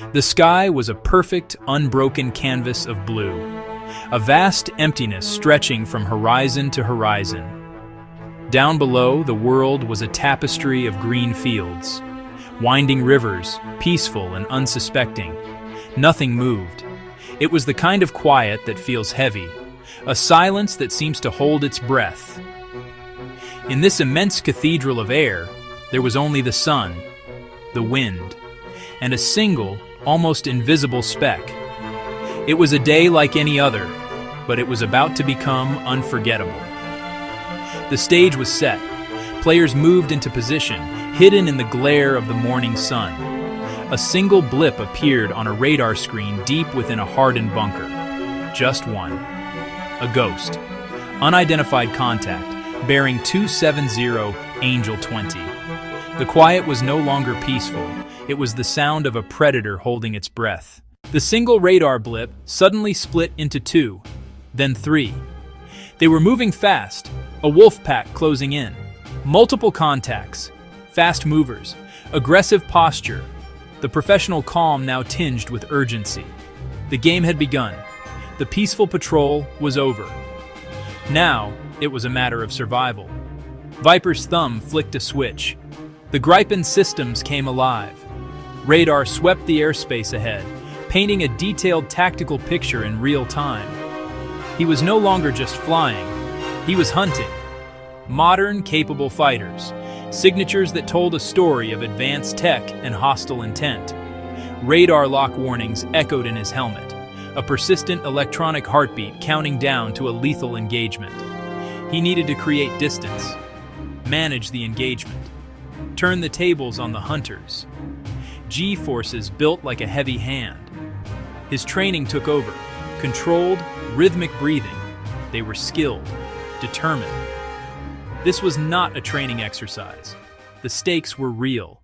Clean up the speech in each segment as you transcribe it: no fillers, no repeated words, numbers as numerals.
The sky was a perfect, unbroken canvas of blue, a vast emptiness stretching from horizon to horizon. Down below, the world was a tapestry of green fields, winding rivers, peaceful and unsuspecting. Nothing moved. It was the kind of quiet that feels heavy, a silence that seems to hold its breath. In this immense cathedral of air, there was only the sun, the wind, and a single, almost invisible speck. It was a day like any other, but it was about to become unforgettable. The stage was set. Players moved into position, hidden in the glare of the morning sun. A single blip appeared on a radar screen deep within a hardened bunker. Just one. A ghost. Unidentified contact, bearing 270 Angel 20. The quiet was no longer peaceful. It was the sound of a predator holding its breath. The single radar blip suddenly split into two, then three. They were moving fast, a wolf pack closing in. Multiple contacts, fast movers, aggressive posture. The professional calm now tinged with urgency. The game had begun. The peaceful patrol was over. Now, it was a matter of survival. Viper's thumb flicked a switch. The Gripen systems came alive. Radar swept the airspace ahead, painting a detailed tactical picture in real time. He was no longer just flying, he was hunting. Modern, capable fighters, signatures that told a story of advanced tech and hostile intent. Radar lock warnings echoed in his helmet, a persistent electronic heartbeat counting down to a lethal engagement. He needed to create distance, manage the engagement, turn the tables on the hunters. G-forces built like a heavy hand. His training took over, controlled, rhythmic breathing. They were skilled, determined. This was not a training exercise. The stakes were real.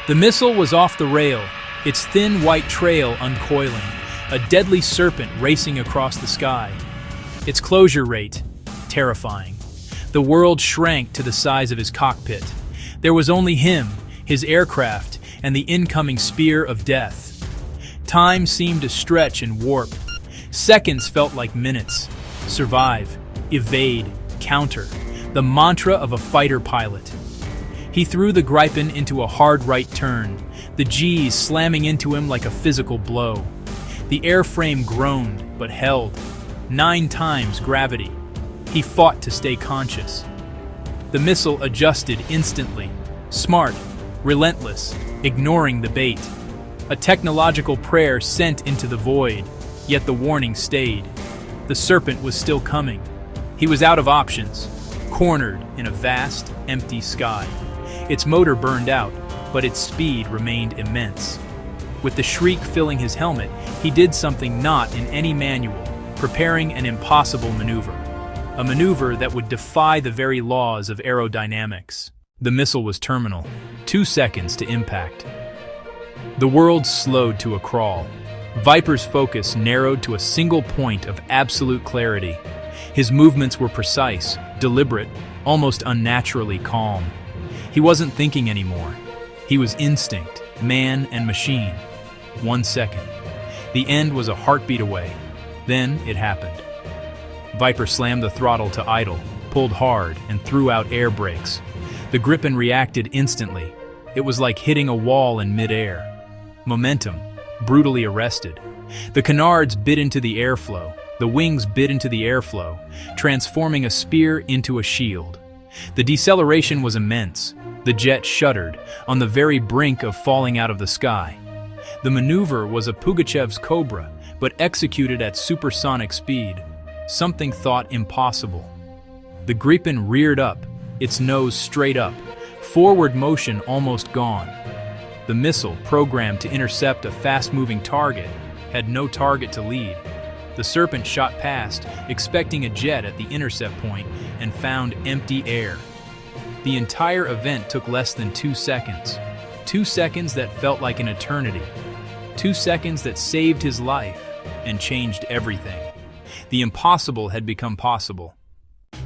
The missile was off the rail, its thin white trail uncoiling, a deadly serpent racing across the sky. Its closure rate, terrifying. The world shrank to the size of his cockpit. There was only him, his aircraft, and the incoming spear of death. Time seemed to stretch and warp. Seconds felt like minutes. Survive, evade, counter. The mantra of a fighter pilot. He threw the Gripen into a hard right turn, the G's slamming into him like a physical blow. The airframe groaned, but held. 9 times gravity. He fought to stay conscious. The missile adjusted instantly. Smart, relentless, ignoring the bait. A technological prayer sent into the void, yet the warning stayed. The serpent was still coming. He was out of options, cornered in a vast, empty sky. Its motor burned out, but its speed remained immense. With the shriek filling his helmet, he did something not in any manual, preparing an impossible maneuver. A maneuver that would defy the very laws of aerodynamics. The missile was terminal, 2 seconds to impact. The world slowed to a crawl. Viper's focus narrowed to a single point of absolute clarity. His movements were precise, deliberate, almost unnaturally calm. He wasn't thinking anymore. He was instinct, man and machine. 1 second. The end was a heartbeat away. Then it happened. Viper slammed the throttle to idle, pulled hard, and threw out air brakes. The Gripen reacted instantly. It was like hitting a wall in midair. Momentum, brutally arrested. The canards bit into the airflow. The wings bit into the airflow, transforming a spear into a shield. The deceleration was immense. The jet shuddered, on the very brink of falling out of the sky. The maneuver was a Pugachev's Cobra, but executed at supersonic speed, something thought impossible. The Gripen reared up, its nose straight up, forward motion almost gone. The missile, programmed to intercept a fast-moving target, had no target to lead. The Serpent shot past, expecting a jet at the intercept point, and found empty air. The entire event took less than 2 seconds. 2 seconds that felt like an eternity. 2 seconds that saved his life and changed everything. The impossible had become possible.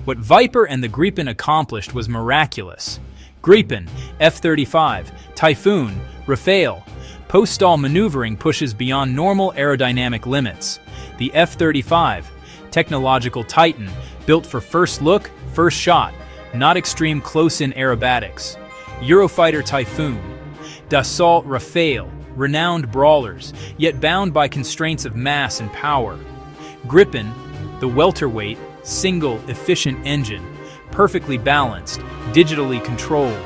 What Viper and the Gripen accomplished was miraculous. Gripen, F-35, Typhoon, Rafale, Post-stall maneuvering pushes beyond normal aerodynamic limits. The F-35, technological titan, built for first look, first shot, not extreme close-in aerobatics. Eurofighter Typhoon, Dassault Rafale, renowned brawlers, yet bound by constraints of mass and power. Gripen, the welterweight, single, efficient engine, perfectly balanced, digitally controlled.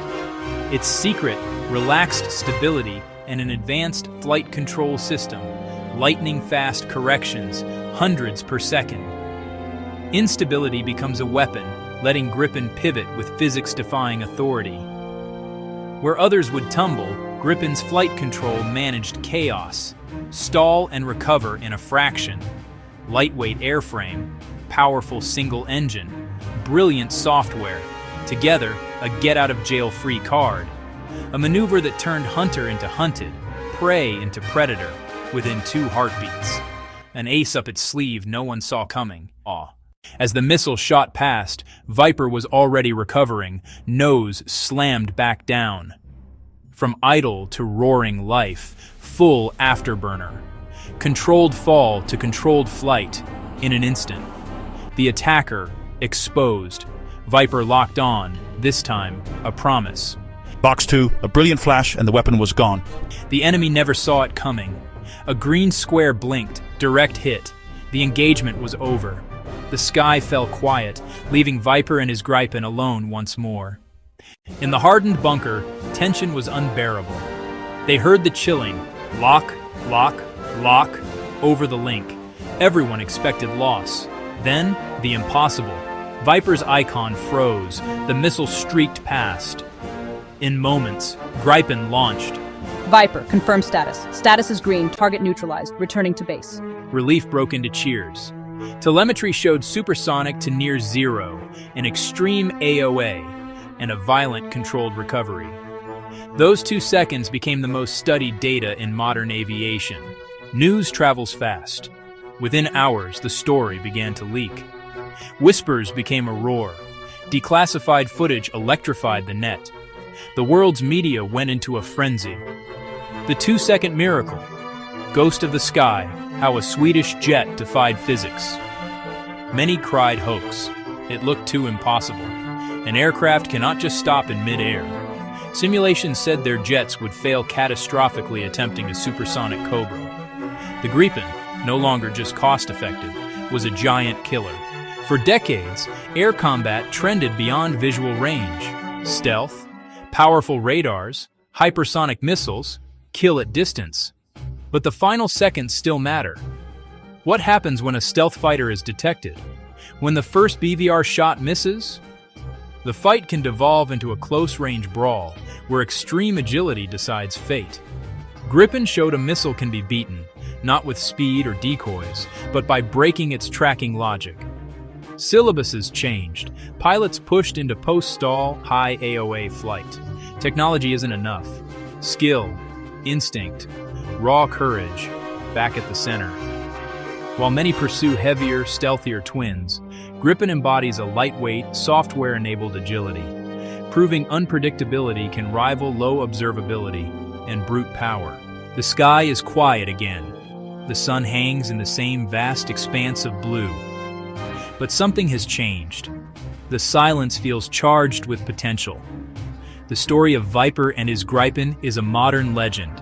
Its secret, relaxed stability and an advanced flight control system, lightning-fast corrections, hundreds per second. Instability becomes a weapon, letting Gripen pivot with physics-defying authority. Where others would tumble, Gripen's flight control managed chaos, stall and recover in a fraction. Lightweight airframe, powerful single engine, brilliant software, together a get-out-of-jail-free card. A maneuver that turned hunter into hunted, prey into predator, within 2 heartbeats. An ace up its sleeve no one saw coming. As the missile shot past, Viper was already recovering, nose slammed back down. From idle to roaring life, full afterburner. Controlled fall to controlled flight, in an instant. The attacker, exposed. Viper locked on, this time, a promise. Box 2, a brilliant flash, and the weapon was gone. The enemy never saw it coming. A green square blinked, direct hit. The engagement was over. The sky fell quiet, leaving Viper and his Gripen alone once more. In the hardened bunker, tension was unbearable. They heard the chilling, lock, lock, lock, over the link. Everyone expected loss. Then, the impossible. Viper's icon froze, the missile streaked past. In moments, Gripen launched. Viper, confirm status. Status is green, target neutralized, returning to base. Relief broke into cheers. Telemetry showed supersonic to near zero, an extreme AOA, and a violent controlled recovery. Those 2 seconds became the most studied data in modern aviation. News travels fast. Within hours, the story began to leak. Whispers became a roar. Declassified footage electrified the net. The world's media went into a frenzy. The 2-second miracle. Ghost of the sky, how a Swedish jet defied physics. Many cried hoax. It looked too impossible. An aircraft cannot just stop in mid-air. Simulations said their jets would fail catastrophically attempting a supersonic Cobra. The Gripen, no longer just cost-effective, was a giant killer. For decades, air combat trended beyond visual range. Stealth, powerful radars, hypersonic missiles, kill at distance. But the final seconds still matter. What happens when a stealth fighter is detected? When the first BVR shot misses? The fight can devolve into a close-range brawl, where extreme agility decides fate. Gripen showed a missile can be beaten, not with speed or decoys, but by breaking its tracking logic. Syllabuses changed. Pilots pushed into post-stall, high AOA flight. Technology isn't enough. Skill, instinct, raw courage, back at the center. While many pursue heavier, stealthier twins, Gripen embodies a lightweight, software-enabled agility, proving unpredictability can rival low observability and brute power. The sky is quiet again. The sun hangs in the same vast expanse of blue. But something has changed. The silence feels charged with potential. The story of Viper and his Gripen is a modern legend,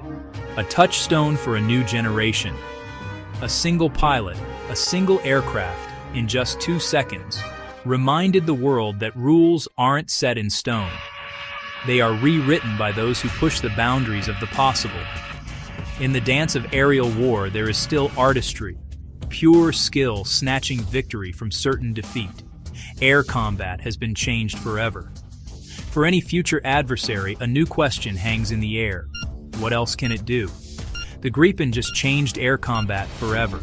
a touchstone for a new generation. A single pilot, a single aircraft, in just 2 seconds, reminded the world that rules aren't set in stone. They are rewritten by those who push the boundaries of the possible. In the dance of aerial war, there is still artistry, pure skill snatching victory from certain defeat. Air combat has been changed forever. For any future adversary, a new question hangs in the air. What else can it do? The Gripen just changed air combat forever.